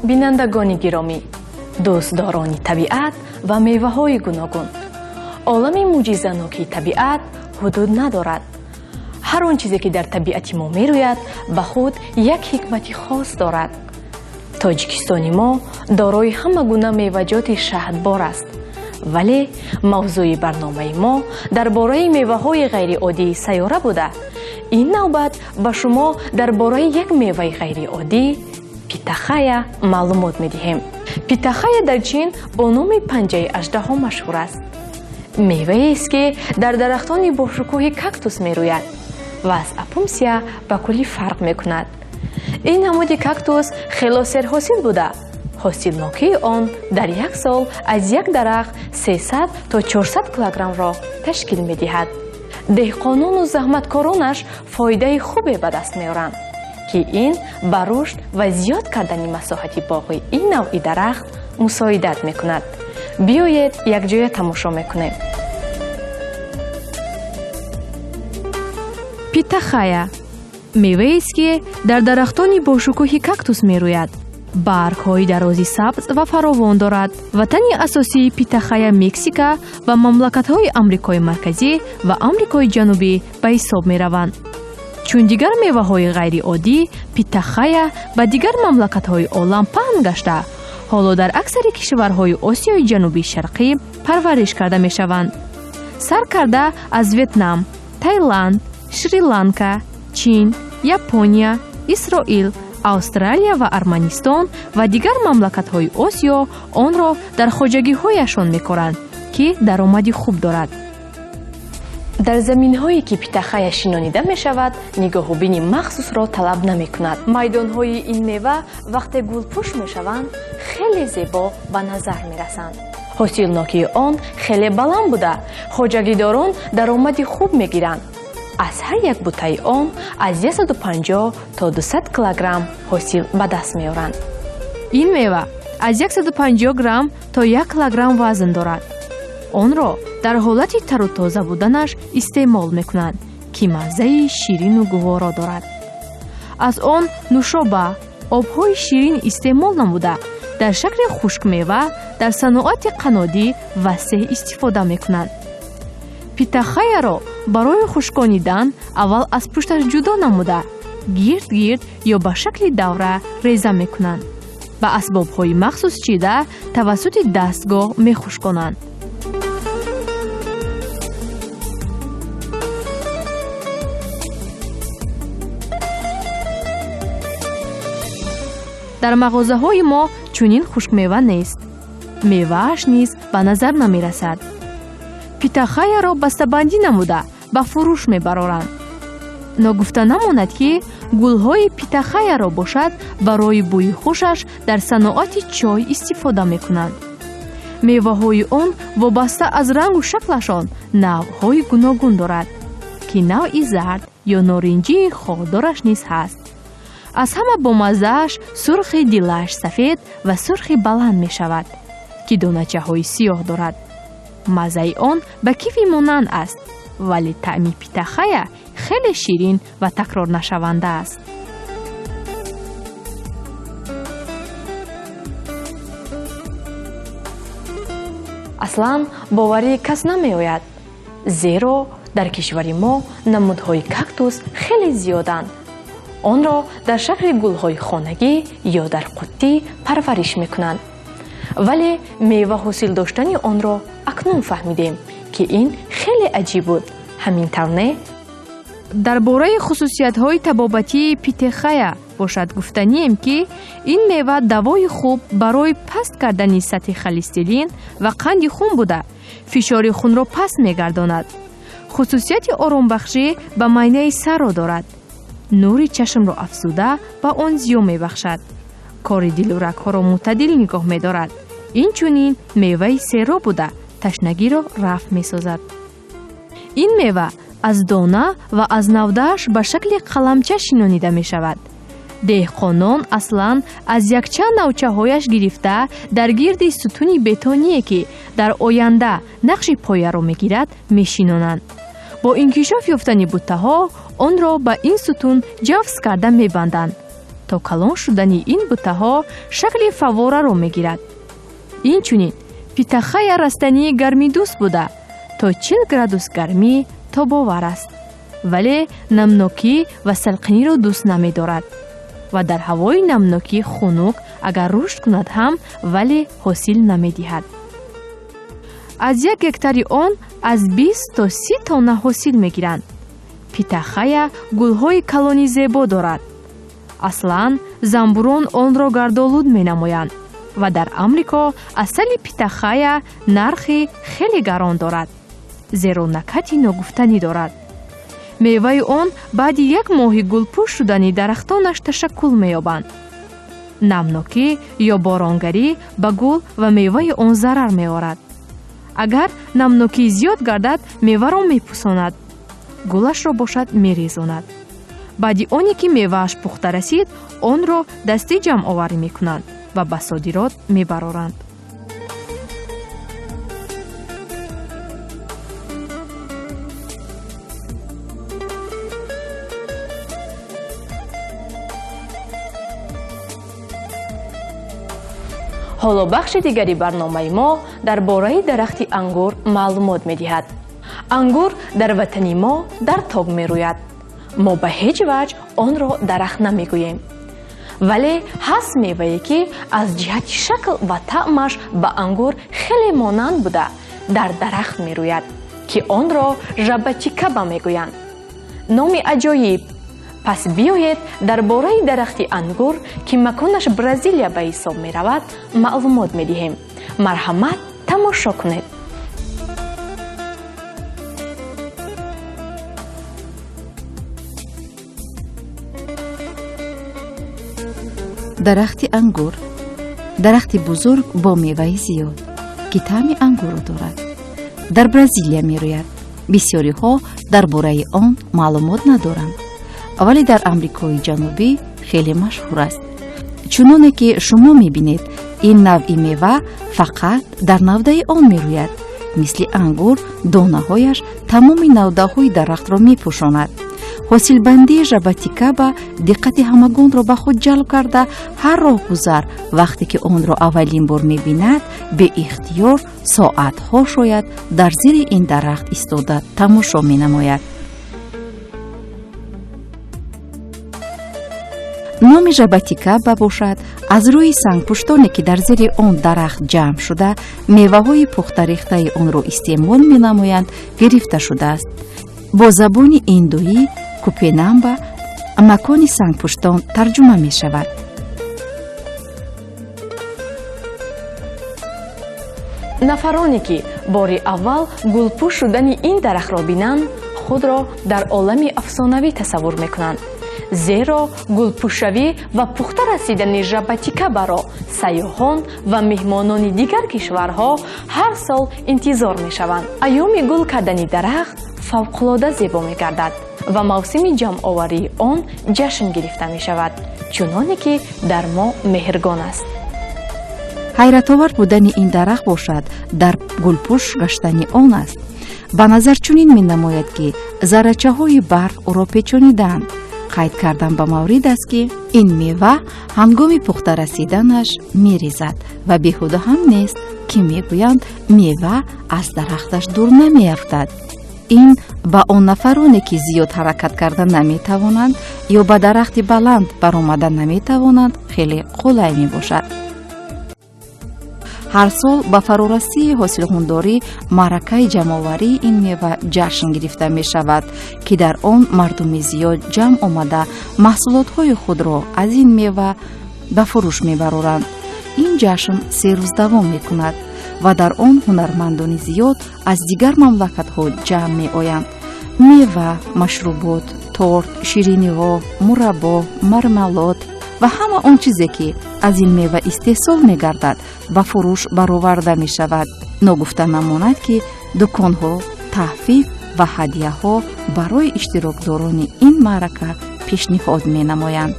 бинандагони гиромӣ, дӯстдорони табиат ва меваҳои гуногун. олами мӯъҷизаноки табиат ҳудуд надорад. ҳар он чизе ки дар табиати мо мерӯяд ба худ як ҳикмати хос дорад. тоҷикистони мо дорои ҳама гуна меваҷоти шаҳдбор аст, вале мавзӯи барномаи мо дар бораи меваҳои ғайриоддии сайёра буда, ин навбат ба шумо дар бораи як меваи ғайриоддӣ питахая маълумот медиҳем. питахая дар чин бо номи панҷаи аждаҳо машҳур аст. меваест ки дар дарахтони бошукӯҳи кактус мерӯяд ва аз апумсия ба куллӣ фарқ мекунад. ин намуди кактус хело серҳосил буда, ҳосилнокии он дар як сол аз як дарахт 300 то 400 килограммро ташкил медиҳад. деҳқонону заҳматкоронаш фоидаи хубе ба даст меоранд, ки ин ба рушд ва зиёд кардани масоҳати боғи ин навъи дарахт мусоидат мекунад. биёед якҷоя тамошо мекунем. питахая меваест ки дар дарахтони бошукӯҳи кактус мерӯяд. баргҳои дарози сабз ва фаровон дорад. ватани асосии питахая Мексика ва мамлакатҳои Амрикои Марказӣ ва Амрикои Ҷанубӣ ба ҳисоб мераванд. чун дигар меваҳои ғайриоддӣ, питахая ба дигар мамлакатҳои олам паҳн гашта, ҳоло дар аксари кишварҳои Осиёи Ҷанубии Шарқӣ парвариш карда мешаванд. сар карда аз Ветнам, Таиланд, Шри-Ланка, Чин, Япония, Исроил, Австралия ва Арманистон ва дигар мамлакатҳои Осиё онро дар хоҷагиҳояшон мекоранд, ки даромади хуб дорад. дар заминҳое ки питахая шинонида мешавад, нигоҳубини махсусро талаб намекунад. майдонҳои ин мева вақте гулпӯш мешаванд, хеле зебо ба назар мерасанд. ҳосилнокии он хеле баланд буда, хоҷагидорон даромади хуб мегиранд. аз ҳар як бутаи он аз 150 то 200 килограмм ҳосил ба даст меоранд. ин мева аз 150 грамм то 1 килограмм вазн дорад. онро дар ҳолати тару тоза буданаш истеъмол мекунанд, ки маззаи ширину гуворо дорад. аз он нушоба, обҳои ширин истеъмол намуда, дар шакли хушкмева дар саноати қаннодӣ васеъ истифода мекунанд. питахаяро барои хушконидан аввал аз пушташ ҷудо намуда, гирд-гирд ё ба шакли давра реза мекунанд. ба асбобҳои махсус чида тавассути дастгоҳ мехушконанд. дар мағозаҳои мо чунин хушкмева нест. мевааш низ ба назар намерасад. питахаяро бастабандӣ намуда ба фурӯш мебароранд. ногуфта намонад ки гулҳои питахаяро бошад барои бӯи хушаш дар саноати чой истифода мекунанд. меваҳои он вобаста аз рангу шаклашон навъҳои гуногун дорад, ки навъи зард ё норинҷии холдораш низ ҳаст. аз ҳама бомаззааш сурхи дилаш сафед ва сурхи баланд мешавад, ки доначаҳои сиёҳ дорад. маззаи он ба кифи монанд аст, вале таъми питахая хеле ширин ва такрорнашаванда аст. аслан бовари кас намеояд, зеро дар кишвари мо намудҳои кактус хеле зиёданд. онро дар шакли гулҳои хонагӣ ё дар қуттӣ парвариш мекунанд. вале мева ҳосил доштани онро акнун фаҳмидем, ки ин хеле аҷиб буд. ҳамин тавр не? дар бораи хусусиятҳои табобатии питахая бошад гуфтанием, ки ин мева давои хуб барои паст кардани сатҳи холестерин ва қанди хун буда, фишори хунро паст мегардонад. хусусияти оромбахшӣ ба майнаи сарро дорад. нури чашмро афзуда ба он зиё мебахшад. кори дилу рагҳоро мӯътадил нигоҳ медорад. инчунин меваи серо буда, ташнагиро рафъ месозад. ин мева аз дона ва аз навдааш ба шакли қаламча шинонида мешавад. деҳқонон аслан аз якчанд навчаҳояш гирифта дар гирди сутуни бетоние ки дар оянда нақши пояро мегирад мешинонанд. бо инкишоф ёфтани буттаҳо онро ба ин сутун ҷавз карда мебанданд, то то калон шудани ин бутаҳо шакли фаввораро мегирад. Инчунин питахая растании гармидӯст буда то 40 градус гармӣ тобовар аст, вале намнокӣ ва салқиниро дӯст намедорад ва дар ҳавои намнокӣ хунук агар рушд кунад ҳам вале ҳосил намедиҳад. аз 1 гектари он аз 20 то 30 тонна ҳосил мегиранд. питахая гулҳои калони зебо дорад. аслан замбурон онро гардолуд менамоянд ва дар Амрико асали питахая нархи хеле гарон дорад, зеро накати ногуфтанӣ дорад. меваи он баъди 1 моҳи гулпӯш шудани дарахтонаш ташаккул меёбанд. намнокӣ ё боронгарӣ ба гул ва меваи он зарар меорад. агар намнокӣ зиёд гардад, меваро мепӯсонад, гулашро бошад мерезонад. баъди оне ки мевааш пухта расид, онро дастӣ ҷамъоварӣ мекунанд ва ба содирот мебароранд. ҳоло бахши дигари барномаи мо дар бораи дарахти ангур маълумот медиҳад. ангур дар ватани мо дар тоб мерӯяд. мо ба ҳеҷ ваҷ онро дарахт намегӯем. вале ҳаст мевае ки аз ҷиҳати шакл ва таъмаш ба ангур хеле монанд буда дар дарахт мерӯяд, ки онро жабатикаба мегӯянд. номи аҷоиб. пас биёед дар бораи дарахти ангур, ки маконаш Бразилия ба ҳисоб меравад, маълумот медиҳем. марҳамат, тамошо кунед. дарахти ангур дарахти бузург бо меваи зиёд ки таъми ангурро дорад. дар Бразилия мерӯяд. бисёриҳо дар бораи он маълумот надоранд, вале дар Амрикои ҷанубӣ хеле машҳур аст. чуноне ки шумо мебинед, ин навъи мева фақат дар навдаи он мерӯяд. мисли ангур, донаҳояш тамоми навдаҳои дарахтро мепӯшонад. ҳосилбандии жабатикаба диққати ҳамагонро ба худ ҷалб карда, ҳар роҳгузар вақте ки онро аввалин бор мебинад, беихтиёр соатҳо шояд дар зири ин дарахт истода тамошо менамояд. номи жабатикаба бошад аз рӯи сангпуштоне ки дар зири он дарахт ҷамъ шуда меваҳои пухтарехтаи онро истеъмол менамоянд гирифта шудааст. бо забони индуӣ купенамба макони сангпуштон тарҷума мешавад. нафароне ки бори аввал гулпӯш шудани ин дарахтро бинанд, худро дар олами афсонавӣ тасаввур мекунанд, зеро гулпӯшавӣ ва пухта расидани жабатикабаро сайёҳон ва меҳмонони дигар кишварҳо ҳар сол интизор мешаванд. айёми гул кардани дарахт фавқулода зебо мегардад ва мавсими ҷамъоварии он ҷашн гирифта мешавад, чуноне ки дар мо меҳргон аст. ҳайратовар будани ин дарахт бошад дар гулпӯш гаштани он аст. ба назар чунин менамояд ки заррачаҳои барф ӯро печонидаанд. қайд кардан ба маврид аст ки ин мева ҳангоми пухта расиданаш мерезад ва беҳуда ҳам нест ки мегӯянд мева аз дарахташ дур намеафтад. ин ба он нафароне ки зиёд ҳаракат карда наметавонанд ё ба дарахти баланд баромада наметавонанд хеле қулай мебошад. ҳар сол ба фарорасии ҳосилхӯндорӣ маъракаи ҷамъоварии ин мева ҷашн гирифта мешавад, ки дар он мардуми зиёд ҷамъ омада маҳсулотҳои худро аз ин мева ба фурӯш мебароранд. ин ҷашн 3 рӯз давом мекунад ва дар он ҳунармандони зиёд аз дигар мамлакатҳо ҷамъ меоянд. мева, машрубот, торт, шириниҳо, мураббо, мармалод ва ҳама он чизе ки аз ин мева истеҳсол мегардад ба фурӯш бароварда мешавад. ногуфта намонад ки дуконҳо таҳфиф ва ҳадияҳо барои иштирокдорони ин маърака пешниҳод менамоянд.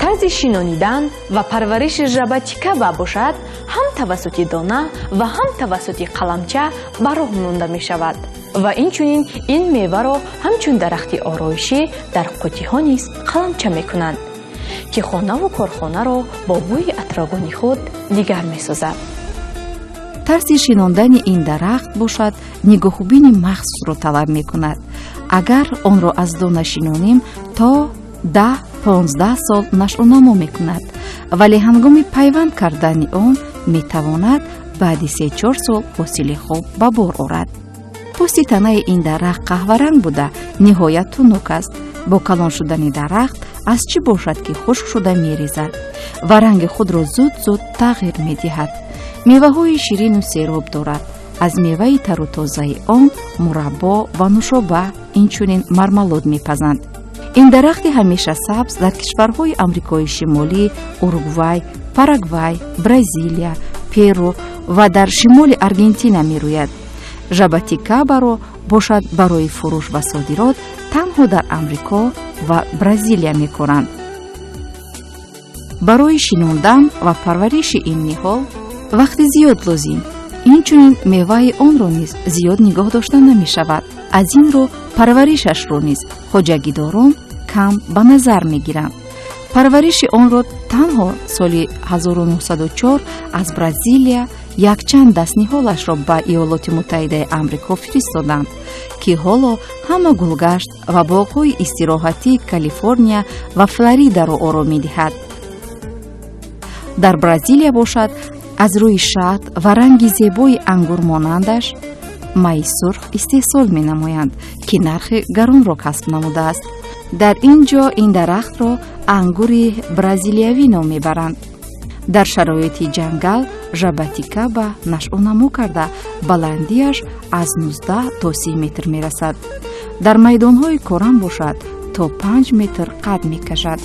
тарзи шинонидан ва парвариши жабатикаба бошад ҳам тавассути дона ва ҳам тавассути қаламча ба роҳ монда мешавад ва инчунин ин меваро ҳамчун дарахти ороишӣ дар қутиҳо низ қаламча мекунанд. ки хонаву корхонаро бо бӯи атрогони худ дигар месозад. тарзи шинондани ин дарахт бошад нигоҳубини махсусро талаб мекунад. агар онро аз дона шинонем то 10-15 сол нашъунамо мекунад, вале ҳангоми пайванд кардани он метавонад баъди 3-4 сол ҳосили хуб ба бор орад. пӯсти танаи ин дарахт қаҳваранг буда ниҳоят тунук аст. бо калон шудани дарахт аз чӣ бошад ки хушк шуда мерезад ва ранги худро зуд тағйир медиҳад. меваҳои ширину сероб дорад. аз меваи тару тозаи он мураббо ва нушоба инчунин мармалод мепазанд. ин дарахти ҳамеша сабз дар кишварҳои амрикои шимолӣ, уругвай, парагвай, бразилия, перу ва дар шимоли аргентина мерӯяд. жабатикабаро бошад барои фурӯш ва содирот танҳо дар амрико ва бразилия мекоранд. барои шинондан ва парвариши ин ниҳол вақти зиёд лозим. инчунин меваи онро низ зиёд нигоҳ дошта намешавад. аз ин рӯ парваришашро низ хоҷагидорон кам ба назар мегиранд. парвариши онро танҳо соли 1904 аз бразилия якчанд дастниҳолашро ба иёлоти муттаҳидаи амрико фиристоданд, ки ҳоло ҳама гулгашт ва боғҳои истироҳатии Калифорния ва Флоридаро ором медиҳад. дар Бразилия бошад аз рӯи шаҳд ва ранги зебои ангур монандаш майи сурх истеҳсол менамоянд, ки нархи гаронро касб намудааст. дар ин ҷо ин дарахтро ангури бразилиявӣ ном мебаранд. дар шароити ҷангал жабатикаба нашъунамо карда баландиаш аз 19 то 30 метр мерасад. дар майдонҳои корам бошад то 5 метр қад мекашад.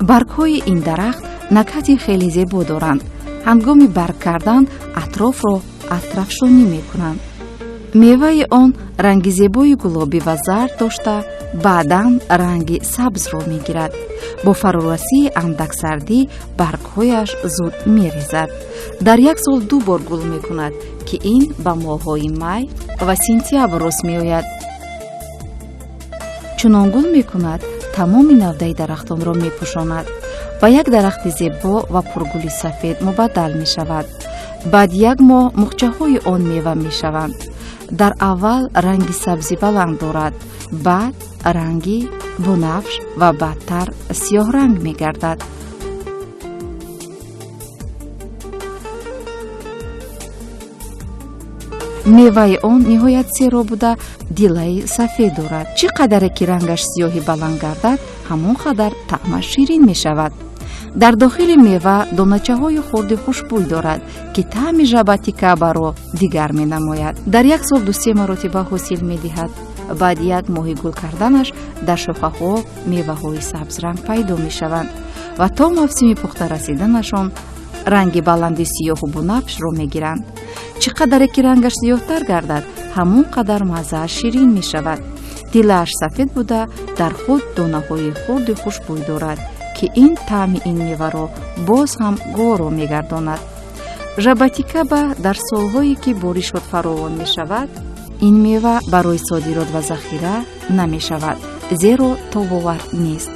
баргҳои ин дарахт накҳати хеле зебо доранд. ҳангоми барг кардан атрофро атрафшонӣ мекунанд. меваи он ранги зебои гулобӣ ва зард дошта баъдан ранги сабзро мегирад. бо фарорасии андак сардӣ баргҳояш зуд мерезад. дар як сол 2 бор гул мекунад, ки ин ба моҳҳои май ва сентябр рост меояд. чунон гул мекунад тамоми навдаи дарахтонро мепӯшонад. ба як дарахти зебо ва пургули сафед мубаддал мешавад. баъди як моҳ мухчаҳои он мева мешаванд. дар аввал ранги сабзи баланд дорад, баъд ранги бунафш ва баъдтар сиёҳранг мегардад. меваи он ниҳоят серо буда дилаи сафед дорад. чӣ қадаре ки рангаш сиёҳи баланд гардад, ҳамон қадар таъмаш ширин мешавад. дар дохили мева доначаҳои хурди хушбӯй дорад, ки таъми жабатикабаро дигар менамояд. дар як сол 2-3 маротиба ҳосил медиҳад. баъди як моҳи гул карданаш дар шохаҳо меваҳои сабзранг пайдо мешаванд ва то мавсими пухта расиданашон ранги баланди сиёҳу бунафшро мегиранд. чӣ қадаре ки рангаш сиёҳтар гардад, ҳамон қадар маззааш ширин мешавад. дилааш сафед буда дар худ донаҳои хурди хушбӯй дорад, ки ин таъми ин меваро боз ҳам горо мегардонад. жабатикаба дар солҳое ки боришот фаровон мешавад, ин мева барои содирот ва захира намешавад, зеро тобовар нест.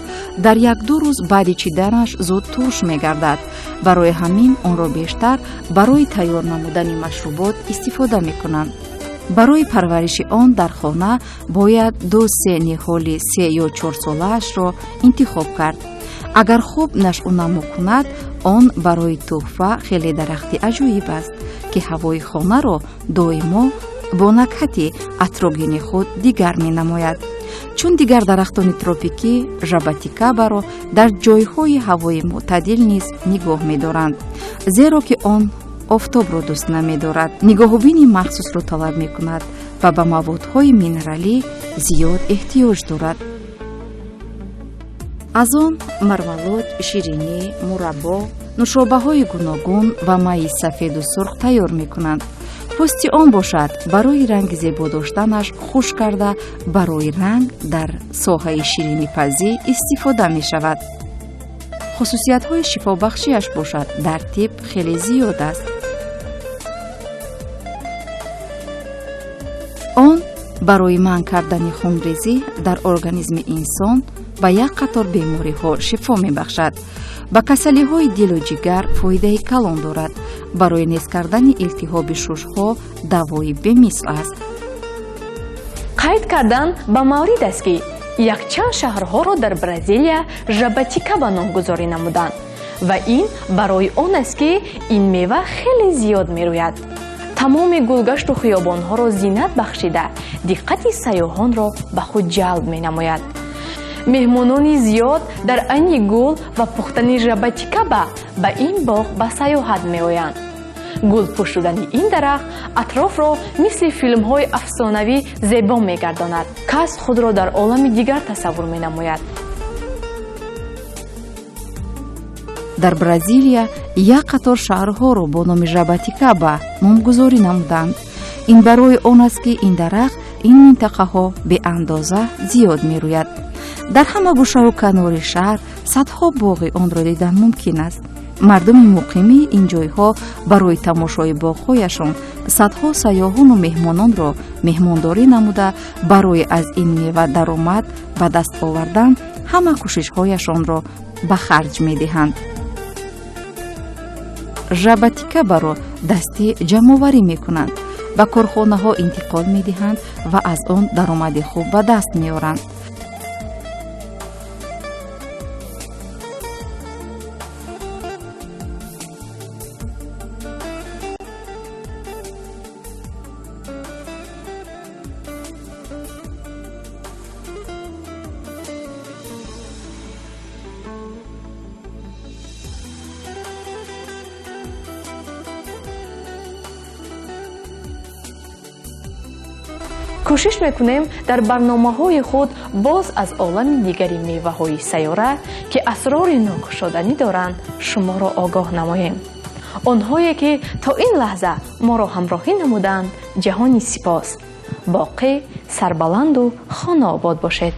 дар 1-2 рӯз баъди чиданаш зуд турш мегардад. барои ҳамин онро бештар барои тайёр намудани машрубот истифода мекунанд. барои парвариши он дар хона бояд 2-3 ниҳоли 3 ё 4 солаашро интихоб кард. агар хуб нашъунамо кунад, он барои тӯҳфа хеле дарахти аҷоиб аст, ки ҳавои хонаро доимо бо накҳати атрогени худ дигар менамояд. чун дигар дарахтони тропикӣ жабатикабаро дар ҷойҳои ҳавои мӯътадил низ нигоҳ медоранд, зеро ки он офтобро дӯст намедорад. нигоҳубини махсусро талаб мекунад ва ба маводҳои минералӣ зиёд эҳтиёҷ дорад. аз он мармалод, ширинӣ, мураббо, нушобаҳои гуногун ва майи сафеду сурх тайёр мекунанд. пӯсти он бошад барои ранги зебо доштанаш хушк карда барои ранг дар соҳаи ширинипазӣ истифода мешавад. хусусиятҳои шифобахшиаш бошад дар тиб хеле зиёд аст. он барои манъ кардани хунрезӣ дар организми инсон ба як қатор бемориҳо шифо мебахшад. ба касалиҳои дилу ҷигар фоидаи калон дорад. барои нез кардани илтиҳоби шушҳо давои бемисл аст. қайд кардан ба маврид аст ки якчанд шаҳрҳоро дар Бразилия жабатикаба номгузорӣ намуданд ва ин барои он аст ки ин мева хеле зиёд мерӯяд. тамоми гулгашту хиёбонҳоро зинат бахшида диққати сайёҳонро ба худ ҷалб менамояд. меҳмонони зиёд дар айни гул ва пухтани жабатикаба ба ин боғ ба саёҳат меоянд. гул пӯшудани ин дарахт атрофро мисли филмҳои афсонавӣ зебо мегардонад. кас худро дар олами дигар тасаввур менамояд. дар Бразилия як қатор шаҳрҳоро бо номи жабатикаба номгузорӣ намуданд. ин барои он аст ки ин дарахт ин минтақаҳо беандоза зиёд мерӯяд. дар ҳама гӯшаву канори шаҳр садҳо боғи онро дидан мумкин аст. мардуми муқими ин ҷойҳо барои тамошои боғҳояшон садҳо сайёҳону меҳмононро меҳмондорӣ намуда барои аз ин мева даромад ба даст овардан ҳама кӯшишҳояшонро ба харҷ медиҳанд. жабатикабаро дастӣ ҷамъоварӣ мекунанд, ба корхонаҳо интиқол медиҳанд ва аз он даромади хуб ба даст меоранд. кӯшиш мекунем дар барномаҳои худ боз аз олами дигари меваҳои сайёра ки асрори нокушоданӣ доранд шуморо огоҳ намоем. онҳое ки то ин лаҳза моро ҳамроҳӣ намуданд ҷаҳони сипос. боқӣ сарбаланду хонаобод бошед.